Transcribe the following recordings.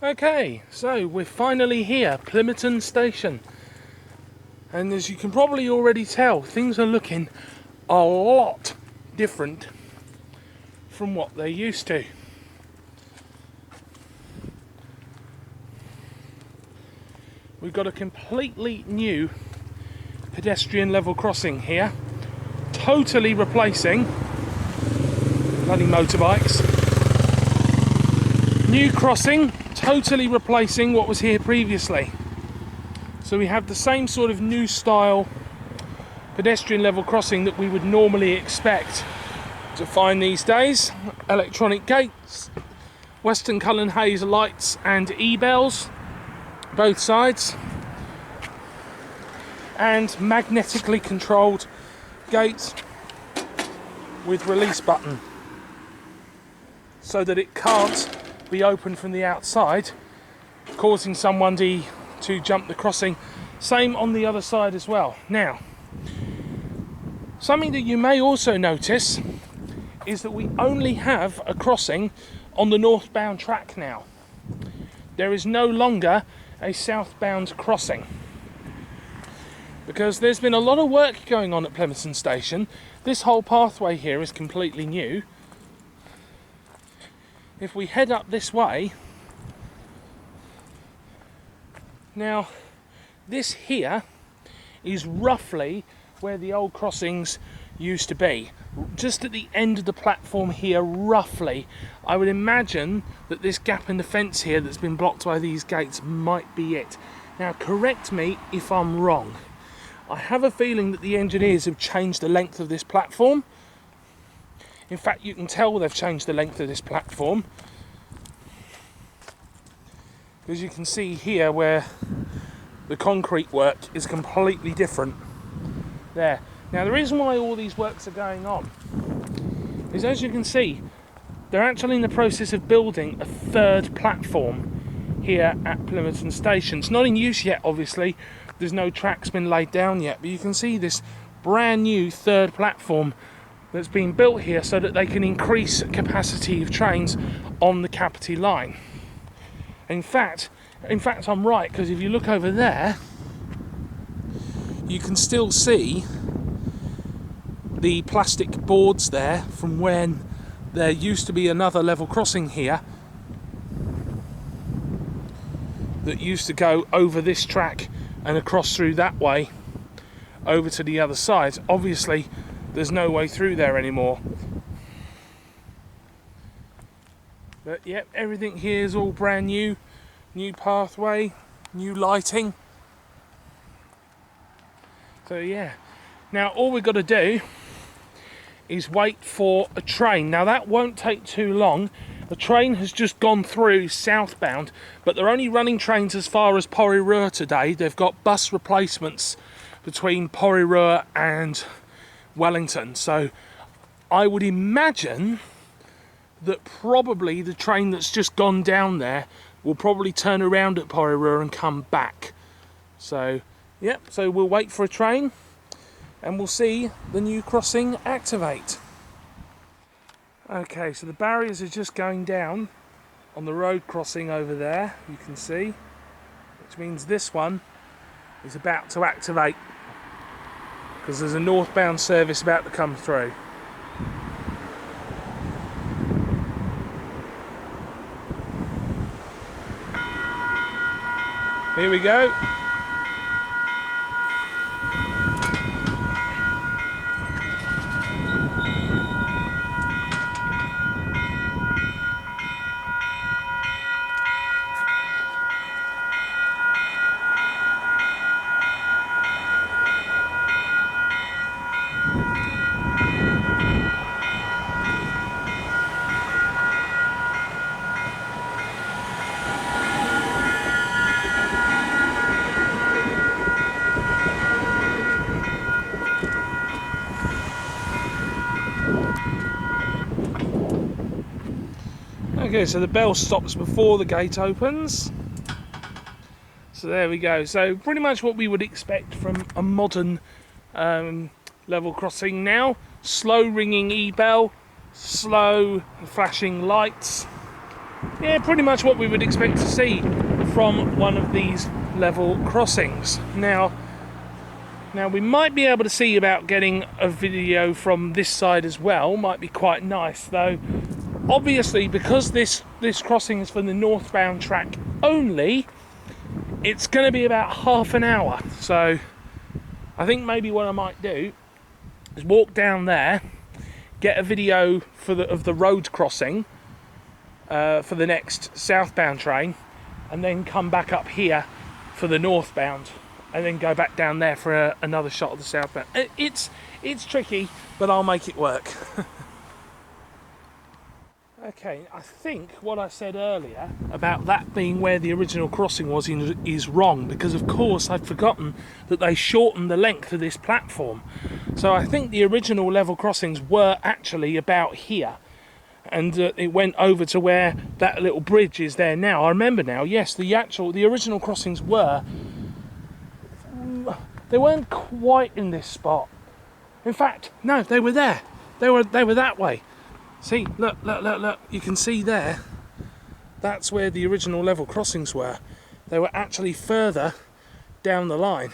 Okay, so we're finally here, Plimmerton Station. And as you can probably already tell, things are looking a lot different from what they're used to. We've got a completely new pedestrian level crossing here, totally replacing bloody motorbikes. New crossing, totally replacing what was here previously. So we have the same sort of new style pedestrian level crossing that we would normally expect to find these days. Electronic gates, Western Cullen Hayes lights and e-bells, both sides, and magnetically controlled gates with release button so that it can't be opened from the outside, causing someone to jump the crossing. Same on the other side as well. Now, something that you may also notice is that we only have a crossing on the northbound track now. There is no longer a southbound crossing because there's been a lot of work going on at Plimmerton Station. This whole pathway here is completely new. If we head up this way, now this here is roughly where the old crossings used to be, just at the end of the platform here, roughly. I would imagine that this gap in the fence here that's been blocked by these gates might be it. Now correct me if I'm wrong. I have a feeling that the engineers have changed the length of this platform. In fact, you can tell they've changed the length of this platform, because you can see here where the concrete work is completely different there. Now the reason why all these works are going on is, as you can see, they're actually in the process of building a third platform here at Plimmerton Station. It's not in use yet, obviously. There's no tracks been laid down yet, but you can see this brand new third platform that's been built here so that they can increase capacity of trains on the Capity line. In fact, I'm right, because if you look over there, you can still see the plastic boards there from when there used to be another level crossing here that used to go over this track and across through that way over to the other side. Obviously there's no way through there anymore, but yep, everything here is all brand new. New pathway, new lighting. So yeah, now all we've got to do is wait for a train. Now that won't take too long. The train has just gone through southbound, but they're only running trains as far as Porrirua today. They've got bus replacements between Porrirua and Wellington. So I would imagine that probably the train that's just gone down there will probably turn around at Porrirua and come back. So yep, so we'll wait for a train and we'll see the new crossing activate. Okay, so the barriers are just going down on the road crossing over there, you can see, which means this one is about to activate because there's a northbound service about to come through. Here we go. Okay, so the bell stops before the gate opens. So there we go. So pretty much what we would expect from a modern level crossing now. Slow ringing e-bell, slow flashing lights, Yeah, pretty much what we would expect to see from one of these level crossings. Now we might be able to see about getting a video from this side as well. Might be quite nice, though. Obviously, because this crossing is for the northbound track only, it's going to be about half an hour. So I think maybe what I might do is walk down there, get a video of the road crossing for the next southbound train, and then come back up here for the northbound, and then go back down there for another shot of the southbound. It's tricky, but I'll make it work. Okay, I think what I said earlier about that being where the original crossing was is wrong, because of course I'd forgotten that they shortened the length of this platform. So I think the original level crossings were actually about here, and it went over to where that little bridge is there now. I remember now, yes, the original crossings they weren't quite in this spot. In fact, no, they were there. They were that way. See, look, you can see there, that's where the original level crossings were. They were actually further down the line.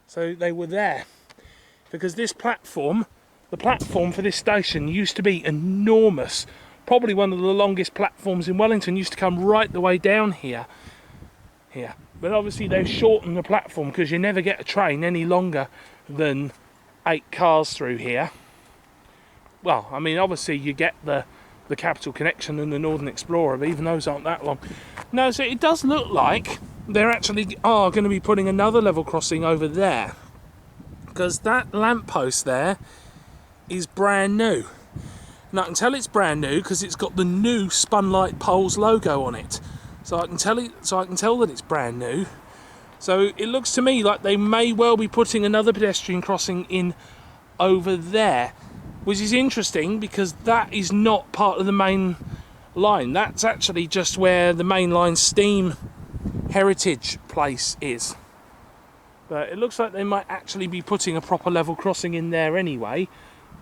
So they were there. Because this platform, the platform for this station used to be enormous. Probably one of the longest platforms in Wellington, used to come right the way down here. But obviously they've shortened the platform, because you never get a train any longer than 8 cars through here. Well, I mean, obviously you get the Capital Connection and the Northern Explorer, but even those aren't that long. No, so it does look like they're actually going to be putting another level crossing over there, because that lamppost there is brand new. And I can tell it's brand new because it's got the new Spunlight Poles logo on it. So I can tell that it's brand new. So it looks to me like they may well be putting another pedestrian crossing in over there, which is interesting because that is not part of the main line. That's actually just where the main line steam heritage place is. But it looks like they might actually be putting a proper level crossing in there anyway,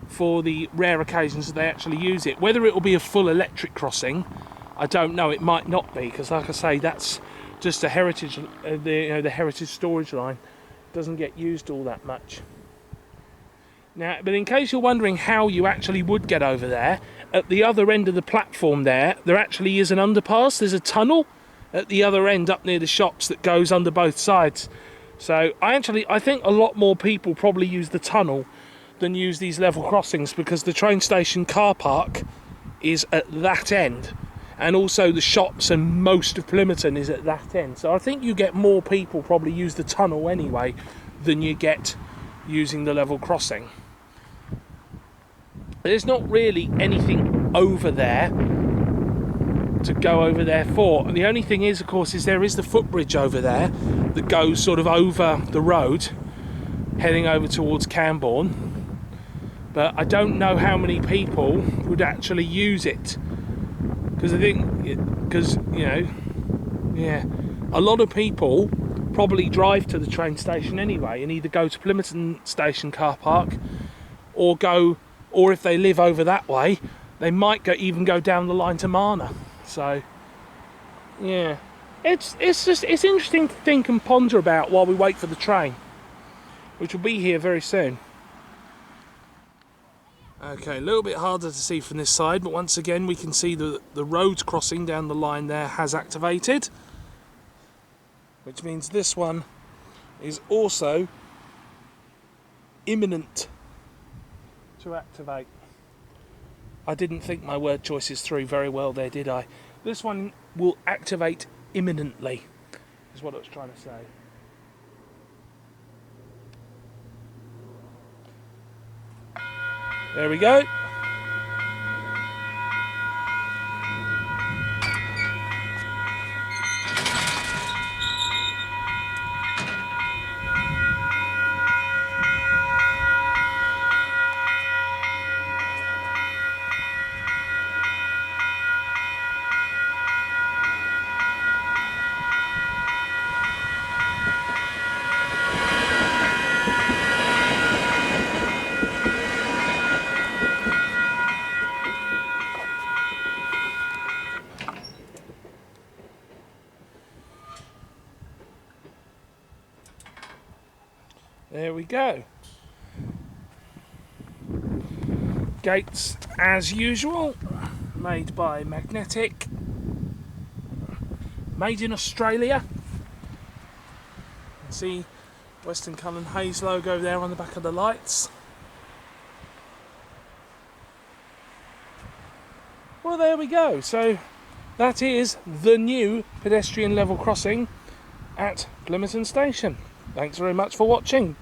for the rare occasions that they actually use it. Whether it will be a full electric crossing, I don't know. It might not be, because like I say, that's just a heritage, the heritage storage line. It doesn't get used all that much. Now, but in case you're wondering how you actually would get over there, at the other end of the platform there actually is an underpass. There's a tunnel at the other end up near the shops that goes under both sides. So I think a lot more people probably use the tunnel than use these level crossings, because the train station car park is at that end, and also the shops and most of Plimmerton is at that end. So I think you get more people probably use the tunnel anyway than you get using the level crossing. There's not really anything over there to go over there for. The only thing is, of course, is there is the footbridge over there that goes sort of over the road heading over towards Cambourne, but I don't know how many people would actually use it, because I think, a lot of people probably drive to the train station anyway and either go to Plimmerton Station car park or if they live over that way, they might even go down the line to Marna. So, yeah, it's interesting to think and ponder about while we wait for the train, which will be here very soon. Okay, a little bit harder to see from this side, but once again we can see the road crossing down the line there has activated, which means this one is also imminent to activate. I didn't think my word choices through very well there, did I? This one will activate imminently, is what I was trying to say. There we go. There we go. Gates as usual, made by Magnetic, made in Australia. See Western Cullen Hayes logo there on the back of the lights. Well, there we go. So that is the new pedestrian level crossing at Plimmerton Station. Thanks very much for watching.